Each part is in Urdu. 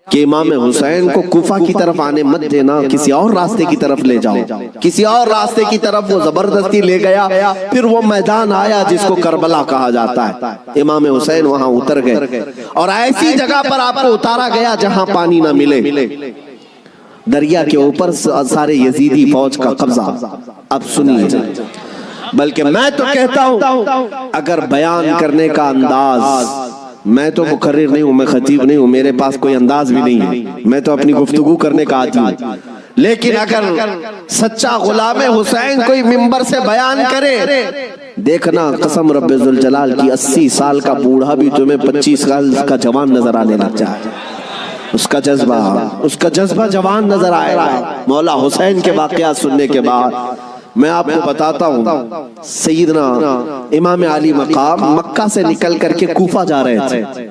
کہ امام حسین کو کوفہ کی طرف آنے مت دینا، کسی اور راستے کی طرف لے جاؤ، کسی اور راستے کی طرف وہ زبردستی لے گیا۔ پھر وہ میدان آیا جس کو کربلا کہا جاتا ہے، امام حسین وہاں اتر گئے اور ایسی جگہ پر آپ کو اتارا گیا جہاں پانی نہ ملے، دریا کے اوپر سارے یزیدی فوج کا قبضہ۔ اب سنیے، بلکہ میں تو کہتا ہوں اگر بیان کرنے کا انداز، میں تو مقرر نہیں ہوں، میں خطیب نہیں ہوں، میرے پاس کوئی انداز بھی نہیں ہے، میں تو اپنی گفتگو کرنے کا عادی ہوں، لیکن اگر سچا غلام حسین کوئی منبر سے بیان کرے، دیکھنا قسم رب ذوالجلال کی 80 سال کا بوڑھا بھی تمہیں 25 سال کا جوان نظر آنے لگ جائے، اس کا جذبہ جوان نظر آئے گا۔ مولا حسین کے واقعات سننے کے بعد میں آپ کو بتاتا ہوں، سیدنا امام علی مقام مکہ سے نکل کر کے کوفہ جا رہے تھے،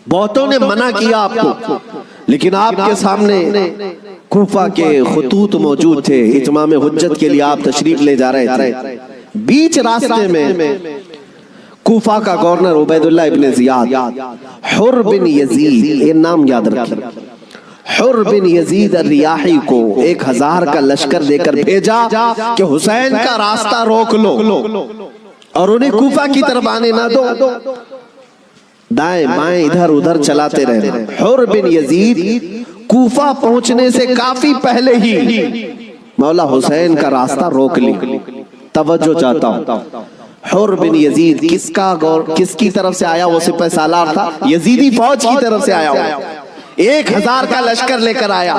بہتوں نے منع کیا آپ کو، لیکن آپ کے سامنے کوفہ کے خطوط موجود تھے، اتمام حجت کے لیے آپ تشریف لے جا رہے تھے۔ بیچ راستے میں کوفہ کا گورنر عبید اللہ ابن زیاد، حر بن یزید، یہ نام یاد رکھیں، حر بن یزید الریاحی کو 1000 کا لشکر دے کر بھیجا کہ حسین کا راستہ روک لو اور انہیں کوفہ کی طرف آنے نہ دو، دائیں بائیں ادھر ادھر چلاتے رہے۔ حر بن یزید کوفہ پہنچنے سے کافی پہلے ہی مولا حسین کا راستہ روک لی۔ توجہ چاہتا ہوں، حر بن یزید کس کی طرف سے آیا؟ وہ سپہ سالار تھا، یزیدی فوج کی طرف سے آیا ہوا، 1000 کا لشکر لے کر آیا،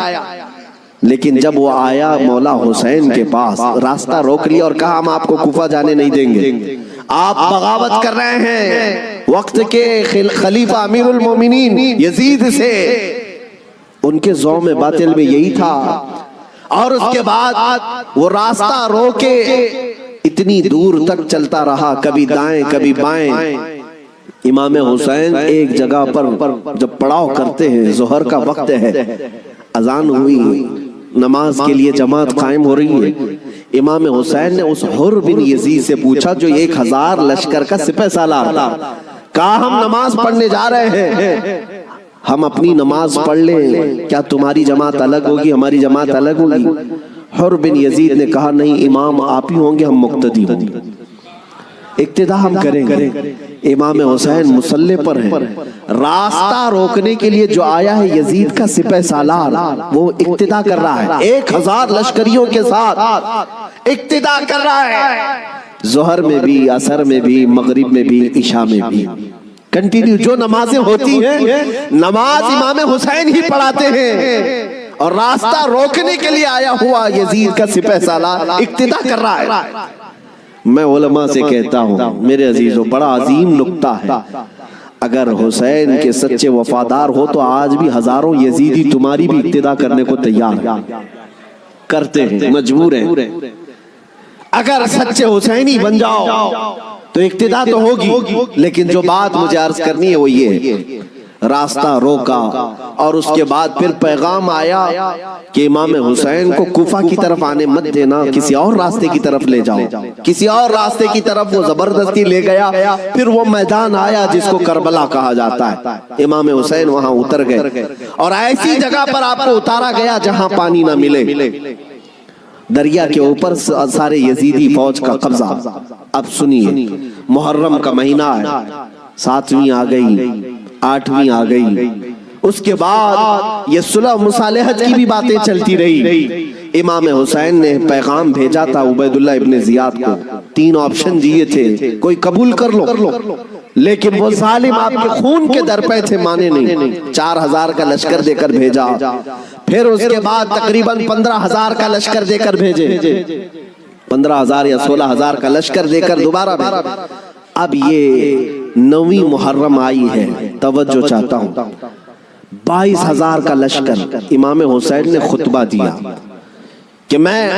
لیکن جب وہ آیا مولا حسین کے پاس، راستہ روک لیا اور کہا ہم آپ کو کوفہ جانے نہیں دیں گے، آپ بغاوت کر رہے ہیں وقت کے خلیفہ امیر المومنین یزید سے۔ ان کے ذوم باطل میں یہی تھا، اور اس کے بعد وہ راستہ روکے اتنی دور تک چلتا رہا، کبھی دائیں کبھی بائیں۔ امام حسین ایک جگہ پر جب پڑاؤ کرتے ہیں، ظہر کا وقت ہے، اذان ہوئی، نماز کے لیے جماعت قائم ہو رہی ہے، امام حسین نے اس حر بن یزید سے پوچھا جو 1000 لشکر کا سپہ سالار تھا، کہا ہم نماز پڑھنے جا رہے ہیں، ہم اپنی نماز پڑھ لیں، کیا تمہاری جماعت الگ ہوگی ہماری جماعت الگ ہوگی؟ حر بن یزید نے کہا نہیں، امام آپ ہی ہوں گے، ہم مقتدی ہوں گے، اقتداء ہم کریں گے۔ امام حسین مسلح پر ہیں، راستہ روکنے کے لیے جو آیا ہے یزید کا سپہ سالار، وہ اقتداء کر رہا ہے، 1000 لشکریوں کے ساتھ اقتداء کر رہا ہے، ظہر میں بھی، عصر میں بھی، مغرب میں بھی، عشاء میں بھی، کنٹینیو جو نمازیں ہوتی ہیں نماز امام حسین ہی پڑھاتے ہیں، اور راستہ روکنے کے لیے آیا ہوا یزید کا سپہ سالار اقتداء کر رہا ہے۔ میں علماء سے کہتا ہوں میرے عزیزوں، بڑا عظیم نکتہ ہے، اگر حسین کے سچے وفادار ہو تو آج بھی ہزاروں یزیدی تمہاری بھی اقتداء کرنے کو تیار ہیں، کرتے ہیں، مجبور ہیں۔ اگر سچے حسینی بن جاؤ تو اقتداء تو ہوگی، لیکن جو بات مجھے عرض کرنی ہے وہ یہ ہے، راستہ روکا اور اس کے بعد پھر پیغام آیا کہ امام حسین کو کوفہ کی طرف آنے مت دینا، کسی اور راستے کی طرف لے جاؤ، کسی اور راستے کی طرف وہ زبردستی لے گیا۔ پھر وہ میدان آیا جس کو کربلا کہا جاتا ہے، امام حسین وہاں اتر گئے اور ایسی جگہ پر آپ کو اتارا گیا جہاں پانی نہ ملے، دریا کے اوپر سارے یزیدی فوج کا قبضہ۔ اب سنیے، محرم کا مہینہ ہے، 7ویں آ گئی، 8ویں آ گئی، اس کے بعد یہ صلح مصالحت کی بھی باتیں چلتی رہی۔ امام حسین نے پیغام بھیجا تھا عبید اللہ ابن زیاد کو، 3 آپشن دیے تھے، کوئی قبول کر لو، لیکن وہ ظالم آپ کے خون کے در پہ تھے، مانے نہیں، 4000 کا لشکر دے کر بھیجا، پھر اس کے بعد تقریباً 15000 کا لشکر دے کر بھیجے، 15000 یا 16000 کا لشکر دے کر دوبارہ بھیجا۔ اب یہ 9ویں محرم آئی ہے، توجہ چاہتا ہوں، 22000 کا لشکر، امام حسین نے خطبہ دیا کہ میں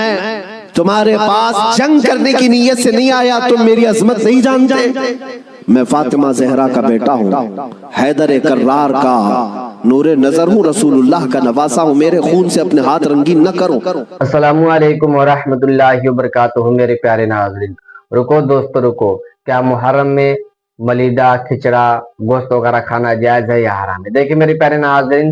تمہارے پاس جنگ کرنے کی نیت سے نہیں آیا، تم میری عظمت نہیں جانتے، میں فاطمہ زہرا کا بیٹا ہوں، حیدر کرار کا نور نظر ہوں، رسول اللہ کا نواسا ہوں، میرے خون سے اپنے ہاتھ رنگین نہ کرو۔ السلام علیکم ورحمۃ اللہ وبرکاتہ۔ میرے پیارے ناظرین، رکو دوستو رکو، کیا محرم میں ملیدہ، کھچڑا، گوشت وغیرہ کھانا جائز ہے یا حرام ہے؟ دیکھیں میرے پیارے ناظرین،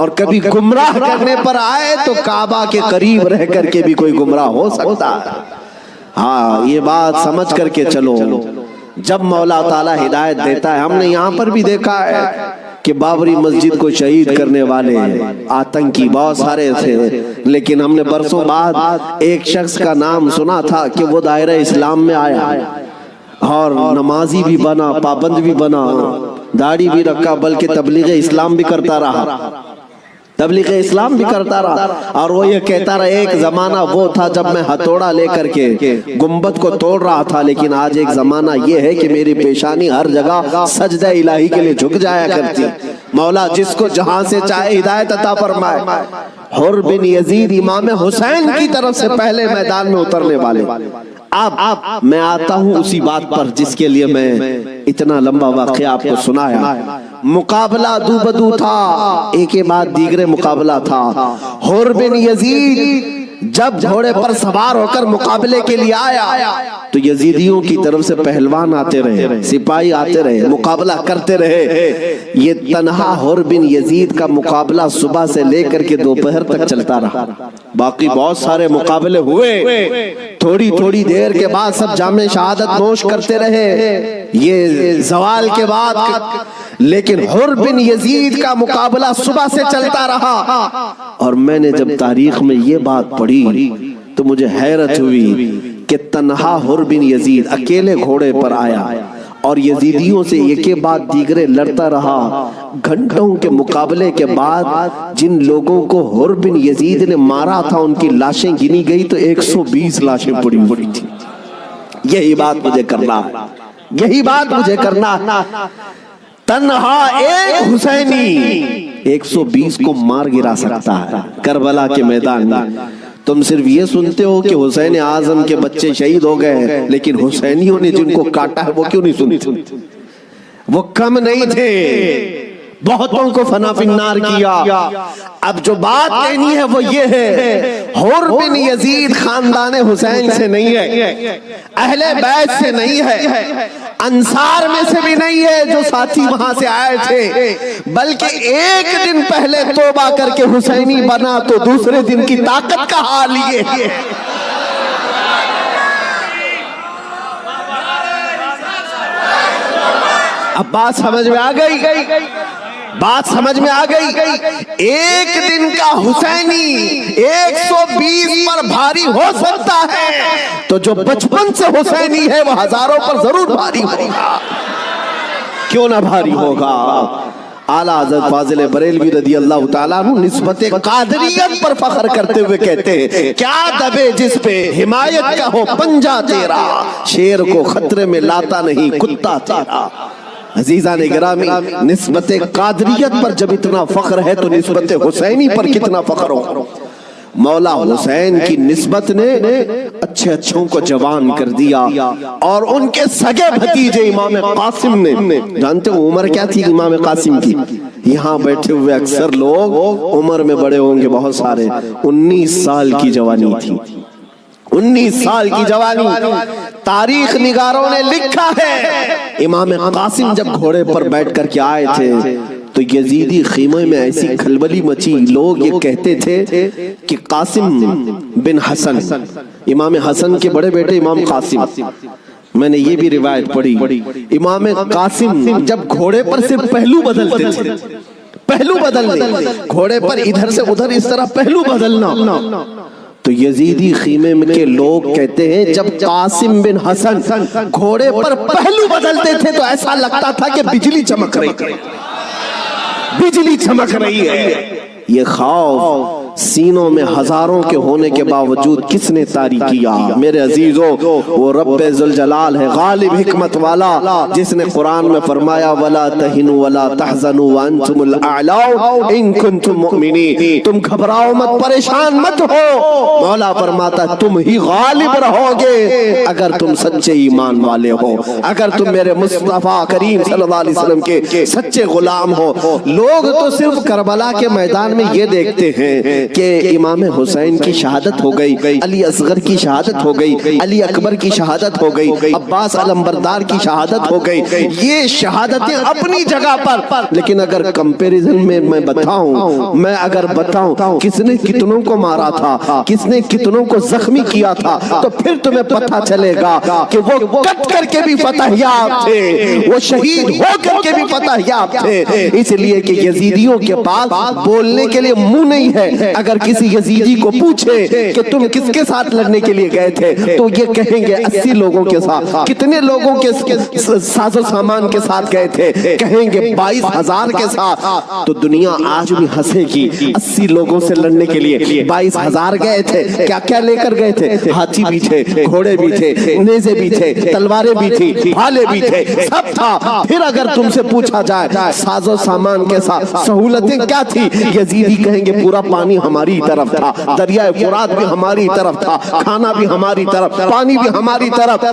اور کبھی گمراہ کرنے پر آئے تو کعبہ کے قریب رہ کر کے بھی کوئی گمراہ ہو سکتا ہے۔ ہاں یہ بات سمجھ کر کے چلو، جب مولا تعالیٰ ہدایت دیتا ہے، ہم نے یہاں پر بھی دیکھا ہے کہ بابری مسجد کو شہید کرنے والے آتنکی بہت سارے تھے، لیکن ہم نے برسوں بعد ایک شخص کا نام سنا تھا کہ وہ دائرہ اسلام میں آیا اور نمازی بھی بنا، پابند بھی بنا، داڑھی بھی رکھا، بلکہ تبلیغ اسلام بھی کرتا رہا، تبلیغ اسلام بھی کرتا رہا، اور وہ یہ کہتا رہا ایک زمانہ وہ تھا جب میں ہتھوڑا لے کر کے گنبد کو توڑ رہا تھا، لیکن آج ایک زمانہ یہ ہے کہ میری پیشانی ہر جگہ سجدہ الہی کے لیے جھک جایا کرتی۔ مولا جس کو جہاں سے چاہے ہدایت عطا فرمائے۔ حر بن یزید امام حسین کی طرف سے پہلے میدان میں اترنے والے۔ اب میں آتا ہوں اسی بات پر جس کے لیے میں اتنا لمبا واقعہ آپ کو سنایا۔ مقابلہ دو بدو تھا، ایک کے بعد دیگرے مقابلہ تھا۔ حر بن یزید جب گھوڑے پر سوار ہو کر مقابلے کے لیے آیا تو یزیدیوں کی طرف سے پہلوان آتے رہے، سپاہی آتے رہے، مقابلہ کرتے رہے۔ یہ تنہا حر بن یزید کا مقابلہ صبح سے لے کر کے دوپہر تک چلتا رہا۔ باقی بہت سارے مقابلے ہوئے، تھوڑی تھوڑی دیر کے بعد سب جام شہادت نوش کرتے رہے، یہ زوال کے بعد، لیکن حر بن یزید کا مقابلہ صبح سے چلتا رہا۔ اور میں نے جب تاریخ میں یہ بات پڑھی تو مجھے حیرت ہوئی کہ تنہا حر بن یزید اکیلے گھوڑے پر آیا اور یزیدیوں سے ایک کے بعد دیگرے لڑتا رہا۔ گھنٹوں کے مقابلے کے بعد جن لوگوں کو حر بن یزید نے مارا تھا ان کی لاشیں گنی گئی تو 120 لاشیں پڑی ہوئی تھی۔ یہی بات مجھے کرنا ہے، یہی بات مجھے کرنا ہے۔ تنہا ایک حسینی 120 کو مار گرا سکتا ہے کربلا کے میدان میں۔ تم صرف یہ سنتے ہو کہ حسین اعظم کے بچے شہید ہو گئے، لیکن حسینیوں نے جن کو کاٹا ہے وہ کیوں نہیں سنتے؟ وہ کم نہیں تھے، بہتوں کو فنا فی النار کیا۔ اب جو بات کہنی ہے وہ یہ ہے، حر بن یزید خاندان حسین سے نہیں ہے، اہل بیت سے نہیں ہے، انصار میں سے بھی نہیں ہے جو ساتھی وہاں سے آئے تھے، بلکہ ایک دن پہلے توبہ کر کے حسینی بنا تو دوسرے دن کی طاقت کا حال یہ ہے۔ اب بات سمجھ میں آ گئی، بات سمجھ میں آ گئی۔ ایک دن کا حسینی 120 پر بھاری ہو سکتا ہے تو جو بچپن سے حسینی ہے وہ ہزاروں پر ضرور بھاری ہوگا، کیوں نہ بھاری ہوگا۔ اعلیٰ حضرت فاضل بریلوی رضی اللہ تعالیٰ عنہ نسبت قادریت پر فخر کرتے ہوئے کہتے ہیں، کیا دبے جس پہ حمایت کا ہو پنجہ تیرا، شیر کو خطرے میں لاتا نہیں کتا تیرا۔ عزیزان گرامی، نسبت قادریت پر جب اتنا فخر ہے تو نسبت حسینی پر کتنا فخر ہو۔ مولا حسین کی نسبت نے اچھے اچھوں کو جوان کر دیا، اور ان کے سگے بھتیجے امام قاسم نے، جانتے ہو عمر کیا تھی امام قاسم کی؟ یہاں بیٹھے ہوئے اکثر لوگ عمر میں بڑے ہوں گے بہت سارے، 19 سال کی جوانی تھی، 19 سال کی جوانی۔ تاریخ نگاروں نے لکھا ہے امام قاسم جب گھوڑے پر بیٹھ کر کے آئے تھے تو یزیدی خیمے میں ایسی کھلبلی مچی، لوگ یہ کہتے تھے کہ قاسم بن حسن، امام حسن کے بڑے بیٹے امام قاسم، میں نے یہ بھی روایت پڑھی، امام قاسم جب گھوڑے پر صرف پہلو بدلتے تھے، پہلو بدلنے، گھوڑے پر ادھر سے ادھر اس طرح پہلو بدلنا، تو یزیدی خیمے کے لوگ کہتے ہیں جب قاسم بن حسن گھوڑے پر پہلو بدلتے تھے تو ایسا لگتا تھا کہ بجلی چمک رہی ہے، بجلی چمک رہی ہے۔ یہ خوف سینوں میں ہزاروں کے ہونے کے باوجود کس نے طاری کیا؟ میرے عزیزو، وہ رب ذوالجلال ہے، غالب حکمت والا، جس نے قرآن میں فرمایا وَلَا تَهِنُوا وَلَا تَحْزَنُوا وَأَنْتُمُ الْأَعْلَوْنَ إِن كُنتُم مُؤْمِنِينَ، تم گھبراؤ مت، پریشان مت ہو، مولا فرماتا تم ہی غالب رہو گے اگر تم سچے ایمان والے ہو، اگر تم میرے مصطفیٰ کریم صلی اللہ علیہ وسلم کے سچے غلام ہو۔ لوگ تو صرف کربلا کے میدان میں یہ دیکھتے ہیں کہ امام حسین کی شہادت ہو گئی، علی اصغر کی شہادت ہو گئی، علی اکبر کی شہادت ہو گئی، عباس علمبردار کی شہادت ہو گئی، یہ شہادتیں اپنی جگہ پر، لیکن اگر کمپیریزن میں بتاؤں، میں اگر بتاؤں کس نے کتنوں کو مارا تھا، کس نے کتنوں کو زخمی کیا تھا، تو پھر تمہیں پتہ چلے گا کہ وہ کٹ کر کے بھی فتح یاب تھے، وہ شہید ہو کر کے بھی فتح یاب تھے۔ اس لیے کہ یزیدیوں کے پاس بولنے کے لیے منہ نہیں ہے۔ اگر کسی یزیدی کو پوچھے کہ تم کس کے ساتھ لڑنے کے لیے گئے تھے تو یہ کہیں گے 80 لوگوں کے ساتھ۔ کتنے لوگوں کے ساز و سامان کے ساتھ گئے تھے؟ کہیں گے 22,000 کے ساتھ۔ تو دنیا آج بھی ہنسے گی 80 لوگوں سے لڑنے کے لیے 22,000 گئے تھے، کیا کیا لے کر گئے تھے؟ ہاتھی بھی تھے، گھوڑے بھی تھے، نیزے بھی تھے، تلواریں بھی تھی، بھالے بھی تھے، سب تھا۔ پھر اگر تم سے پوچھا جائے ساز و سامان کے ساتھ سہولتیں کیا تھی، یزیدی کہیں گے پورا پانی ہماری طرف تھا، دریائے فرات بھی ہماری طرف تھا، کھانا بھی ہماری طرف، پانی بھی ہماری طرف۔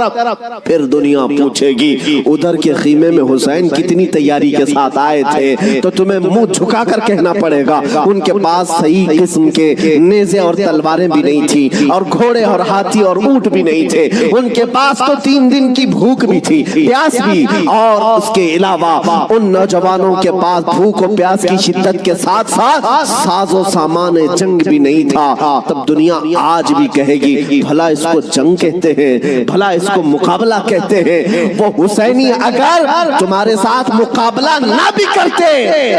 پھر دنیا پوچھے گی ادھر کے خیمے میں حسین کتنی تیاری کے ساتھ آئے تھے، تو تمہیں منہ جھکا کر کہنا پڑے گا ان کے پاس صحیح قسم کے نیزے اور تلواریں بھی نہیں تھی، اور گھوڑے اور ہاتھی اور اونٹ بھی نہیں تھے، ان کے پاس تو 3 دن کی بھوک بھی تھی، پیاس بھی، اور اس کے علاوہ ان نوجوانوں کے پاس بھوک و پیاس کی شدت کے ساتھ ساتھ ساز و سامان جنگ بھی نہیں تھا۔ تب دنیا آج بھی کہے گی بھلا اس کو جنگ کہتے ہیں، بھلا اس کو مقابلہ کہتے ہیں۔ وہ حسینی اگر تمہارے ساتھ مقابلہ نہ بھی کرتے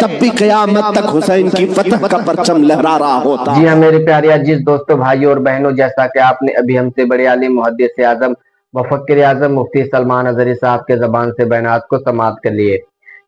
تب بھی قیامت تک حسین کی فتح کا پرچم لہرا رہا ہوتا۔ جی ہاں میرے پیارے عزیز دوستو، بھائیوں اور بہنوں، جیسا کہ آپ نے ابھی ہم سے بڑے عالم محدث اعظم مفکر اعظم مفتی سلمان اظہری صاحب کے زبان سے بیانات کو سماعت کر لیے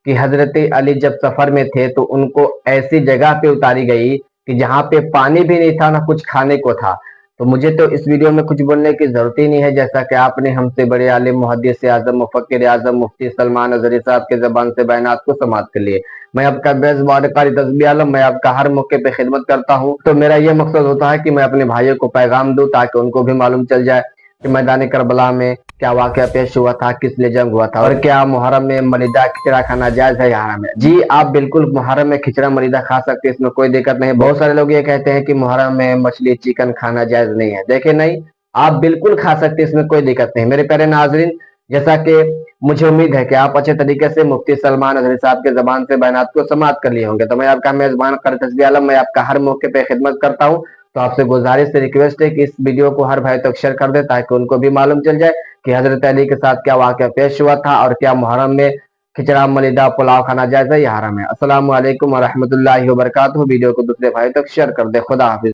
کہ حضرت علی جب سفر میں تھے تو ان کو ایسی جگہ پہ اتاری گئی کہ جہاں پہ پانی بھی نہیں تھا، نہ کچھ کھانے کو تھا۔ تو مجھے تو اس ویڈیو میں کچھ بولنے کی ضرورت ہی نہیں ہے، جیسا کہ آپ نے ہم سے بڑے عالم محدث اعظم مفکر اعظم مفتی سلمان اظہری صاحب کے زبان سے بیانات کو سماعت کر لیے۔ میں آپ کا بیزبان قاری تسبیح عالم، میں آپ کا ہر موقع پہ خدمت کرتا ہوں، تو میرا یہ مقصد ہوتا ہے کہ میں اپنے بھائیوں کو پیغام دوں تاکہ ان کو بھی معلوم چل جائے کہ میدان کربلا میں کیا واقعہ پیش ہوا تھا، کس لیے جنگ ہوا تھا، اور کیا محرم میں ملیدہ کھچڑا کھانا جائز ہے یا حرام ہے۔ جی آپ بالکل محرم میں کھچڑا ملیدہ کھا سکتے ہیں، اس میں کوئی دقت نہیں۔ بہت سارے لوگ یہ کہتے ہیں کہ محرم میں مچھلی چکن کھانا جائز نہیں ہے، دیکھیں نہیں، آپ بالکل کھا سکتے ہیں، اس میں کوئی دقت نہیں۔ میرے پیارے ناظرین، جیسا کہ مجھے امید ہے کہ آپ اچھے طریقے سے مفتی سلمان اظہری صاحب کے زبان سے بیانات کو سماعت کر لیے ہوں گے، تو میں آپ کا میزبان قاری تسبیح عالم، میں آپ کا ہر موقع پہ خدمت کرتا ہوں۔ تو آپ سے گزارش سے ریکویسٹ ہے کہ اس ویڈیو کو ہر بھائی تک شیئر کر دیں تاکہ ان کو بھی معلوم چل جائے کہ حضرت علی کے ساتھ کیا واقعہ پیش ہوا تھا، اور کیا محرم میں کھچڑا ملیدہ پلاؤ کھانا جائز ہے یا حرام ہے۔ السلام علیکم ورحمۃ اللہ وبرکاتہ۔ ویڈیو کو دوسرے بھائی تک شیئر کر دیں۔ خدا حافظ۔